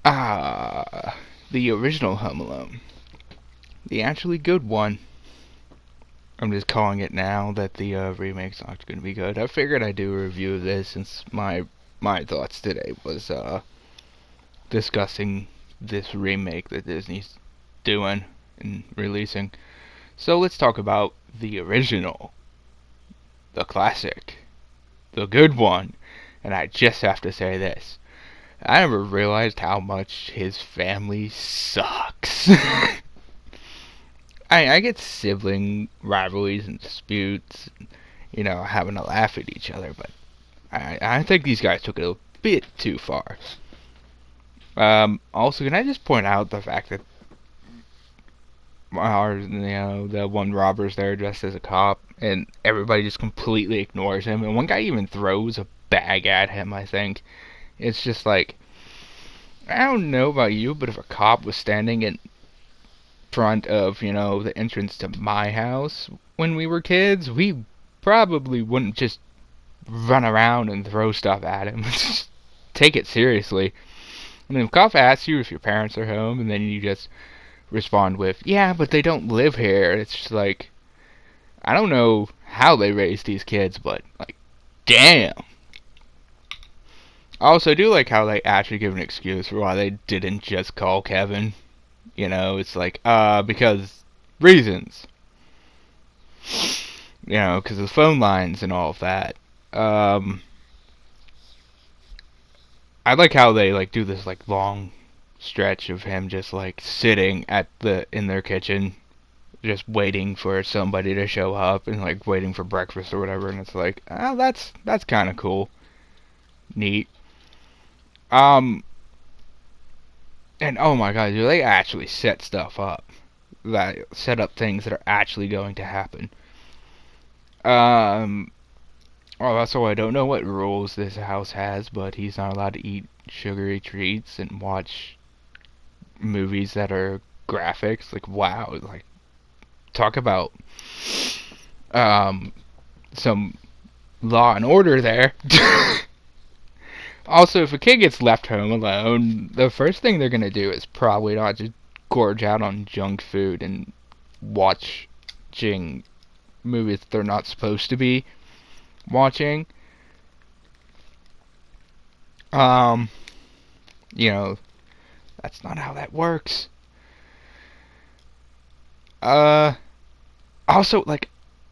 The original Home Alone. The actually good one. I'm just calling it now that the remake's not going to be good. I figured I'd do a review of this since my thoughts today was discussing this remake that Disney's doing and releasing. So let's talk about the original, the classic, the good one. And I just have to say this. I never realized how much his family sucks. I get sibling rivalries and disputes, having to laugh at each other, but I think these guys took it a bit too far. Also, can I just point out the fact that the one robber's there dressed as a cop, and everybody just completely ignores him, and one guy even throws a bag at him, I think. It's just like, I don't know about you, but if a cop was standing in front of, the entrance to my house when we were kids, we probably wouldn't just run around and throw stuff at him. Take it seriously. I mean, if a cop asks you if your parents are home, and then you just respond with, yeah, but they don't live here, it's just like, I don't know how they raised these kids, but, like, damn. Also, I do like how they actually give an excuse for why they didn't just call Kevin. It's like, because reasons. Because of the phone lines and all of that. I like how they, like, do this, like, long stretch of him just, like, sitting in their kitchen, just waiting for somebody to show up and, like, waiting for breakfast or whatever, and it's like, that's kind of cool. Neat. And oh my god, do they actually set stuff up? That set up things that are actually going to happen. Also, I don't know what rules this house has, but he's not allowed to eat sugary treats and watch movies that are graphics. Like, wow, like, talk about some law and order there. Also, if a kid gets left home alone, the first thing they're gonna do is probably not just gorge out on junk food and watching movies that they're not supposed to be watching. Um, you know, that's not how that works. Uh, Also, like,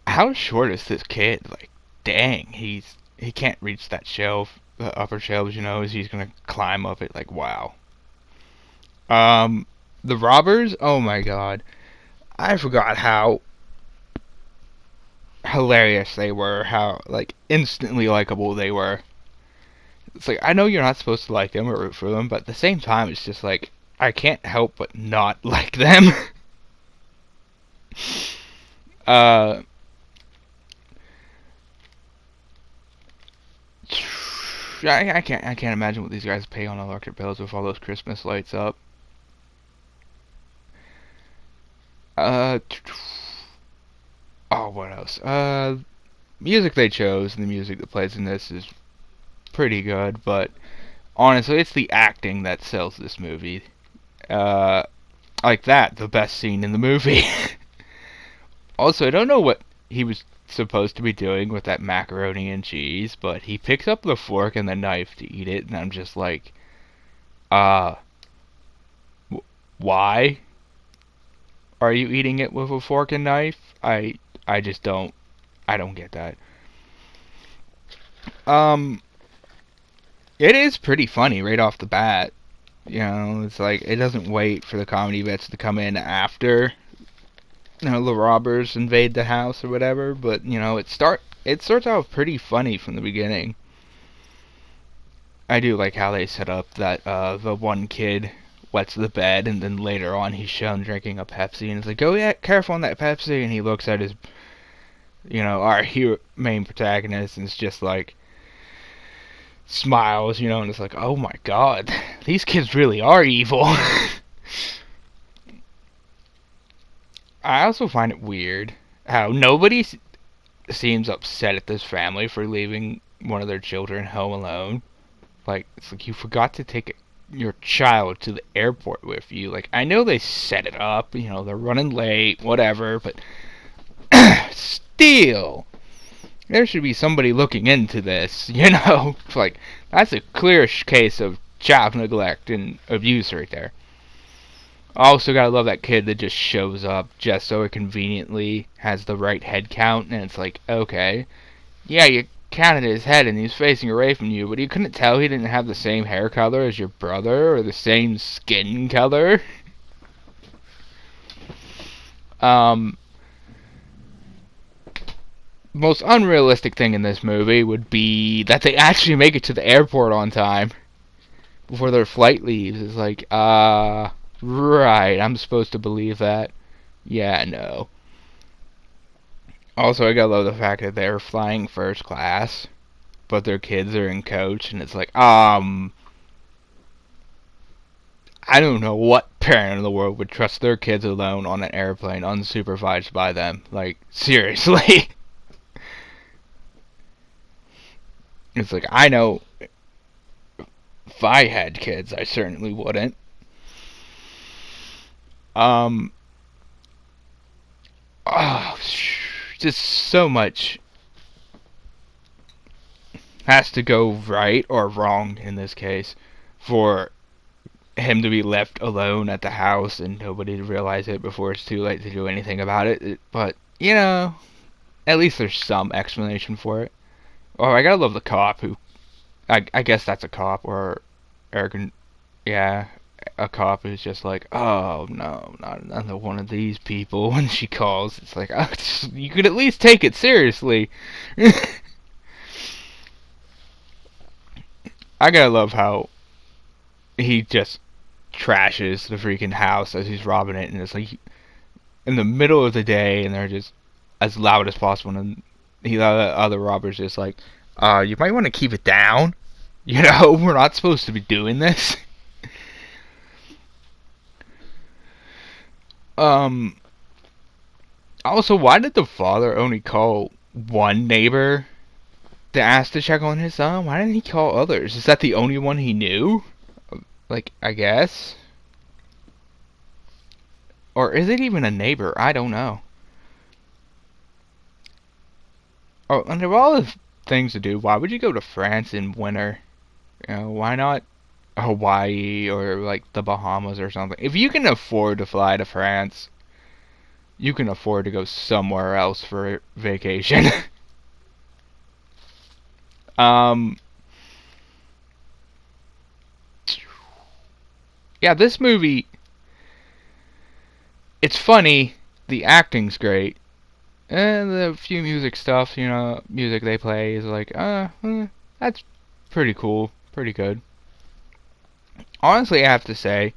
how short is this kid? Like, dang, he can't reach that shelf, the upper shelves. He's gonna climb up it. Like, wow. Um, the robbers. Oh my god, I forgot how hilarious they were. How, like, instantly likable they were. It's like, I know you're not supposed to like them or root for them, but at the same time, it's just like, I can't help but not like them. uh, I can't imagine what these guys pay on electric bills with all those Christmas lights up. Uh, oh, what else? Music they chose and the music that plays in this is pretty good, but honestly, it's the acting that sells this movie. Uh, like that, the best scene in the movie. Also, I don't know what he was supposed to be doing with that macaroni and cheese, but he picks up the fork and the knife to eat it, and I'm just like, uh, why are you eating it with a fork and knife? I just I don't get that. Um, it is pretty funny right off the bat. It's like it doesn't wait for the comedy bits to come in after the robbers invade the house or whatever, but it starts out pretty funny from the beginning. I do like how they set up that the one kid wets the bed, and then later on he's shown drinking a Pepsi, and it's like, oh yeah, careful on that Pepsi, and he looks at his, our hero, main protagonist, and it's just like, smiles, and it's like, oh my god, these kids really are evil. I also find it weird how nobody seems upset at this family for leaving one of their children home alone. Like, it's like you forgot to take your child to the airport with you. Like, I know they set it up, you know, they're running late, whatever, but still, there should be somebody looking into this, you know? It's like, that's a clear case of child neglect and abuse right there. Also, gotta love that kid that just shows up just so it conveniently has the right head count, and it's like, okay, yeah, you counted his head and he's facing away from you, but you couldn't tell he didn't have the same hair color as your brother or the same skin color. Most unrealistic thing in this movie would be that they actually make it to the airport on time before their flight leaves. It's like, right, I'm supposed to believe that. Yeah, no. Also, I gotta love the fact that they're flying first class, but their kids are in coach, and it's like, I don't know what parent in the world would trust their kids alone on an airplane unsupervised by them. Like, seriously. It's like, I know if I had kids, I certainly wouldn't. Oh, just so much has to go right or wrong in this case for him to be left alone at the house and nobody to realize it before it's too late to do anything about it. But, you know, at least there's some explanation for it. Oh, I gotta love the cop who, I guess that's a cop or arrogant, yeah, a cop who's just like, oh no, not another one of these people. When she calls, it's like, oh, you could at least take it seriously. I gotta love how he just trashes the freaking house as he's robbing it, and it's like in the middle of the day, and they're just as loud as possible, and the other robbers just like, you might want to keep it down. You know, we're not supposed to be doing this. Also, why did the father only call one neighbor to ask to check on his son? Why didn't he call others? Is that the only one he knew? Like, I guess. Or is it even a neighbor? I don't know. Oh, and of all the things to do, why would you go to France in winter? You know, why not Hawaii or like the Bahamas or something? If you can afford to fly to France, you can afford to go somewhere else for vacation. Yeah, this movie, it's funny, the acting's great, and the few music stuff, you know, music they play is like, that's pretty cool, pretty good. Honestly, I have to say,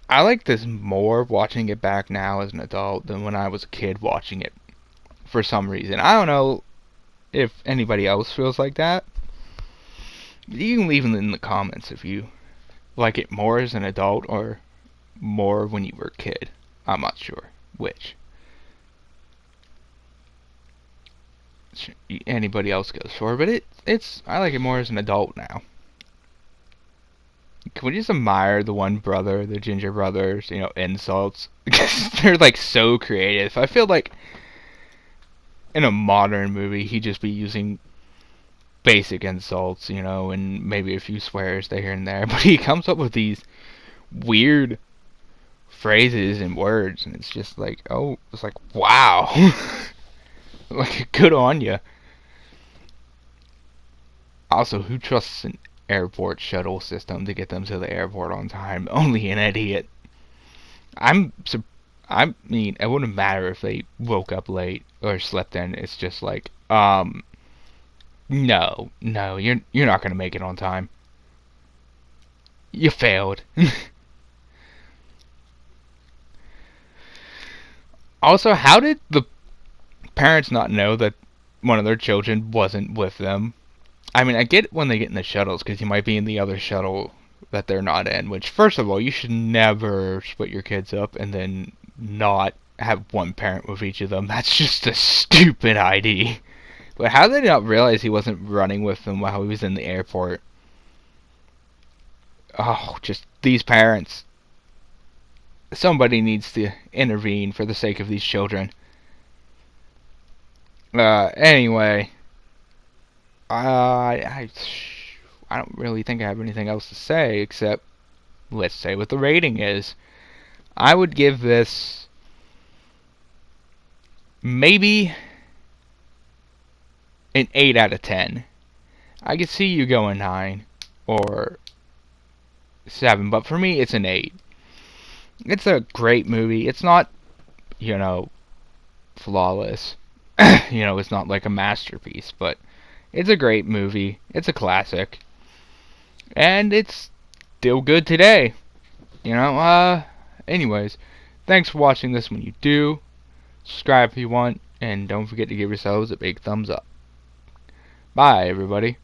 I like this more watching it back now as an adult than when I was a kid watching it, for some reason. I don't know if anybody else feels like that. You can leave it in the comments if you like it more as an adult or more when you were a kid. I'm not sure which. Anybody else goes for, but it's I like it more as an adult now. Can we just admire the one brother, the Ginger Brothers, you know, insults? Because they're like so creative. I feel like in a modern movie he'd just be using basic insults, you know, and maybe a few swears there and there, but he comes up with these weird phrases and words, and it's just like, oh, it's like, wow. Like, good on you. Also, who trusts an airport shuttle system to get them to the airport on time? Only an idiot. I mean, it wouldn't matter if they woke up late or slept in. It's just like, no, you're not gonna make it on time. You failed. Also, how did the parents not know that one of their children wasn't with them? I mean, I get when they get in the shuttles, because you might be in the other shuttle that they're not in, which, first of all, you should never split your kids up and then not have one parent with each of them. That's just a stupid idea. But how did they not realize he wasn't running with them while he was in the airport? oh, just these parents. Somebody needs to intervene for the sake of these children. Anyway, I don't really think I have anything else to say except let's say what the rating is. I would give this maybe an 8 out of 10. I could see you going 9 or 7, but for me it's an 8. It's a great movie. It's not, flawless. It's not like a masterpiece, but it's a great movie. It's a classic. And it's still good today. Anyways, thanks for watching this when you do. Subscribe if you want, and don't forget to give yourselves a big thumbs up. Bye, everybody.